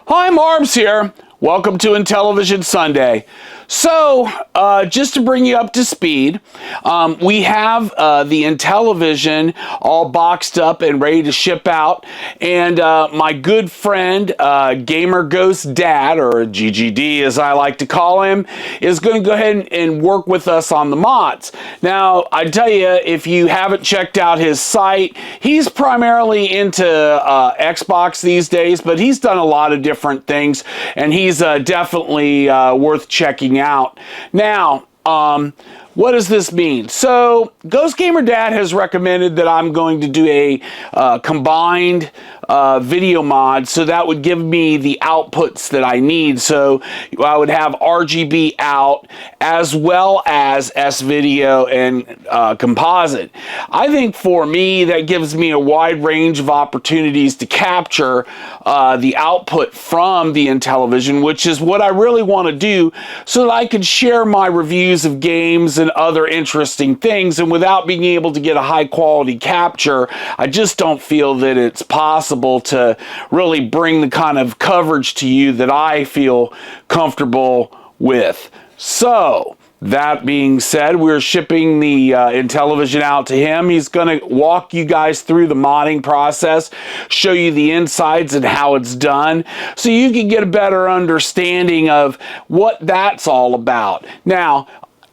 Hi, Marlbs here. Welcome to Intellivision Sunday. So, just to bring you up to speed, we have the Intellivision all boxed up and ready to ship out. And my good friend, Gamer Ghost Dad, or GGD as I like to call him, is going to go ahead and work with us on the mods. Now, I tell you, if you haven't checked out his site, he's primarily into Xbox these days, but he's done a lot of different things, and he's definitely worth checking out. Now, what does this mean? So, Ghost Gamer Dad has recommended that I'm going to do a combined video mod, so that would give me the outputs that I need. So I would have RGB out as well as S-video and composite. I think for me that gives me a wide range of opportunities to capture the output from the Intellivision, which is what I really want to do, so that I can share my reviews of games and other interesting things. And without being able to get a high quality capture, I just don't feel that it's possible to really bring the kind of coverage to you that I feel comfortable with. So, that being said, we're shipping the Intellivision out to him. He's going to walk you guys through the modding process, show you the insides and how it's done, so you can get a better understanding of what that's all about. Now,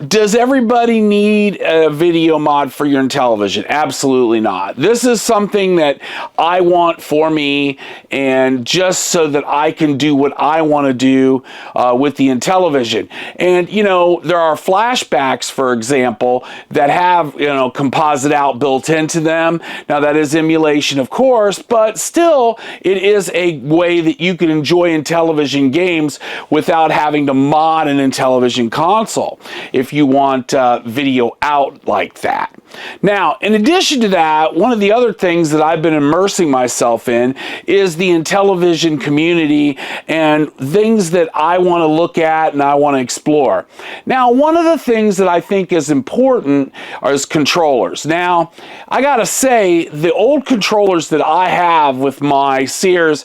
does everybody need a video mod for your Intellivision? Absolutely not. This is something that I want for me, and just so that I can do what I want to do with the Intellivision. And, you know, there are flashbacks, for example, that have, you know, composite out built into them. Now, that is emulation, of course, but still, it is a way that you can enjoy Intellivision games without having to mod an Intellivision console, if you want video out like that. Now, in addition to that, one of the other things that I've been immersing myself in is the Intellivision community and things that I want to look at and I want to explore. Now, one of the things that I think is important is controllers. Now, I gotta say, the old controllers that I have with my Sears,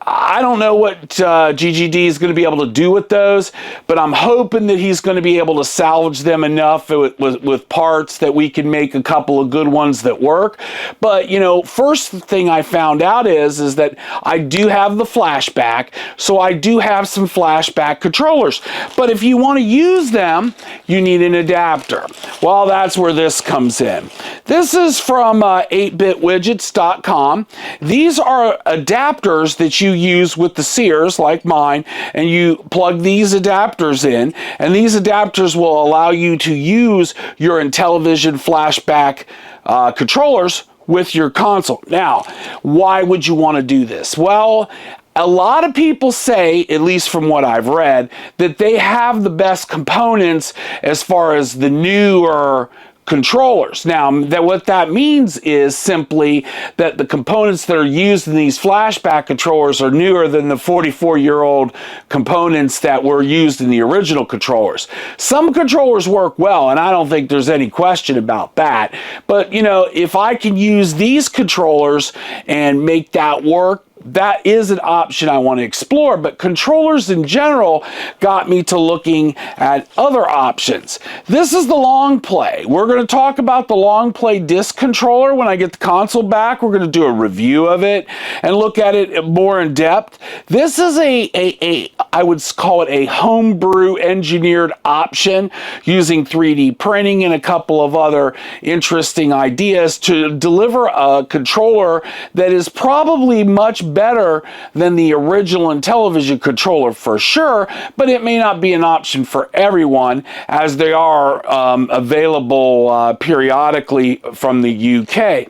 I don't know what GGD is going to be able to do with those, but I'm hoping that he's going to be able to salvage them enough with parts that we can make a couple of good ones that work. But, you know, first thing I found out is that I do have the flashback, so I do have some flashback controllers. But if you want to use them, you need an adapter. Well, that's where this comes in. This is from 8bitwidgets.com. These are adapters that you use with the Sears, like mine, and you plug these adapters in, and these adapters will allow you to use your Intellivision flashback controllers with your console. Now, why would you want to do this? Well, a lot of people say, at least from what I've read, that they have the best components as far as the newer controllers. Now, what that means is simply that the components that are used in these flashback controllers are newer than the 44-year-old components that were used in the original controllers. Some controllers work well, and I don't think there's any question about that. But, you know, if I can use these controllers and make that work, that is an option I want to explore. But controllers in general got me to looking at other options. This is the long play. We're going to talk about the long play disc controller when I get the console back. We're going to do a review of it and look at it more in depth. This is I would call it a homebrew engineered option using 3D printing and a couple of other interesting ideas to deliver a controller that is probably much better than the original Intellivision controller for sure, but it may not be an option for everyone, as they are available periodically from the UK.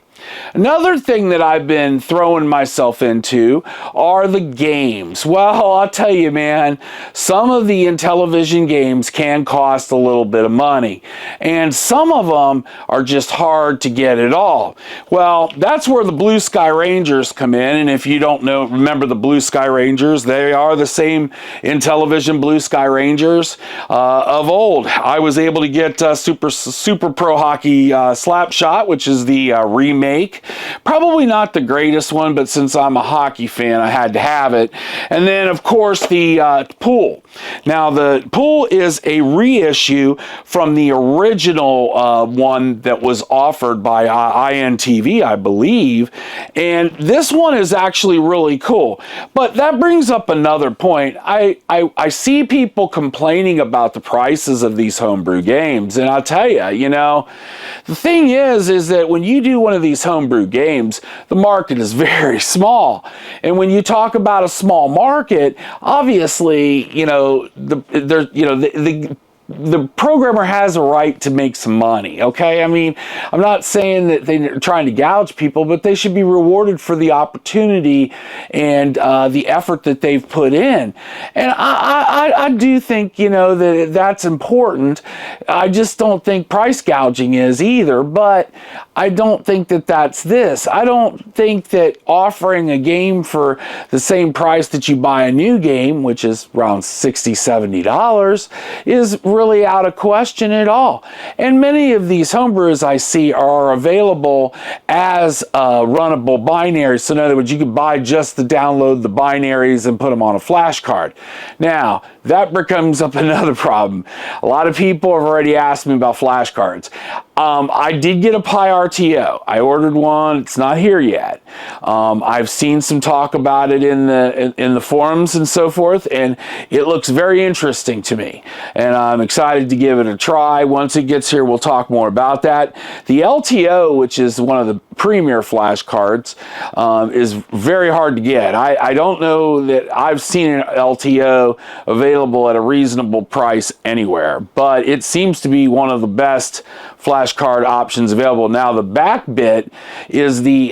Another thing that I've been throwing myself into are the games. Well, I'll tell you, man, some of the Intellivision games can cost a little bit of money, and some of them are just hard to get at all. Well, that's where the Blue Sky Rangers come in, and if you don't remember the Blue Sky Rangers, they are the same Intellivision Blue Sky Rangers of old. I was able to get Super Pro Hockey Slapshot, which is the remake make. Probably not the greatest one, but since I'm a hockey fan, I had to have it. And then, of course, the pool. Now, the pool is a reissue from the original one that was offered by INTV, I believe. And this one is actually really cool. But that brings up another point. I see people complaining about the prices of these homebrew games. And I'll tell you, you know, the thing is that when you do one of these homebrew games, the market is very small. And when you talk about a small market, obviously, you know, the programmer has a right to make some money, okay? I mean, I'm not saying that they're trying to gouge people, but they should be rewarded for the opportunity and the effort that they've put in. And I do think, you know, that that's important. I just don't think price gouging is either, but I don't think that that's this. I don't think that offering a game for the same price that you buy a new game, which is around $60, $70, is really out of question at all. And many of these homebrews I see are available as runnable binaries. So in other words, you can buy just the download the binaries and put them on a flash card. Now, that becomes up another problem. A lot of people have already asked me about flashcards. I did get a Pi RTO. I ordered one. It's not here yet. I've seen some talk about it in the forums and so forth, and it looks very interesting to me. And I'm excited to give it a try. Once it gets here, we'll talk more about that. The LTO, which is one of the premier flashcards, is very hard to get. I don't know that I've seen an LTO available at a reasonable price anywhere, but it seems to be one of the best flashcard options available. Now, the back bit is the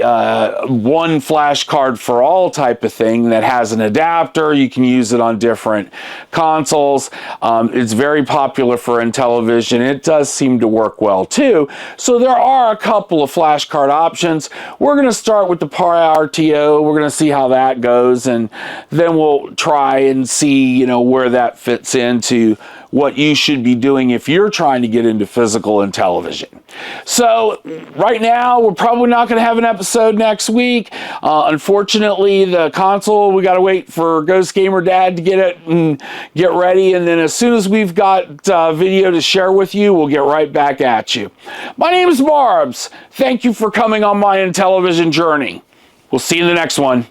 one flashcard for all type of thing that has an adapter. You can use it on different consoles. It's very popular for Intellivision. It does seem to work well too. So there are a couple of flashcard options. We're going to start with the Pi RTO. We're going to see how that goes, and then we'll try and see, you know, where that fits into what you should be doing if you're trying to get into physical Intellivision. So right now, we're probably not going to have an episode next week. Unfortunately, the console, we got to wait for Ghost Gamer Dad to get it and get ready. And then as soon as we've got video to share with you, we'll get right back at you. My name is Marlbs. Thank you for coming on my Intellivision journey. We'll see you in the next one.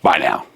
Bye now.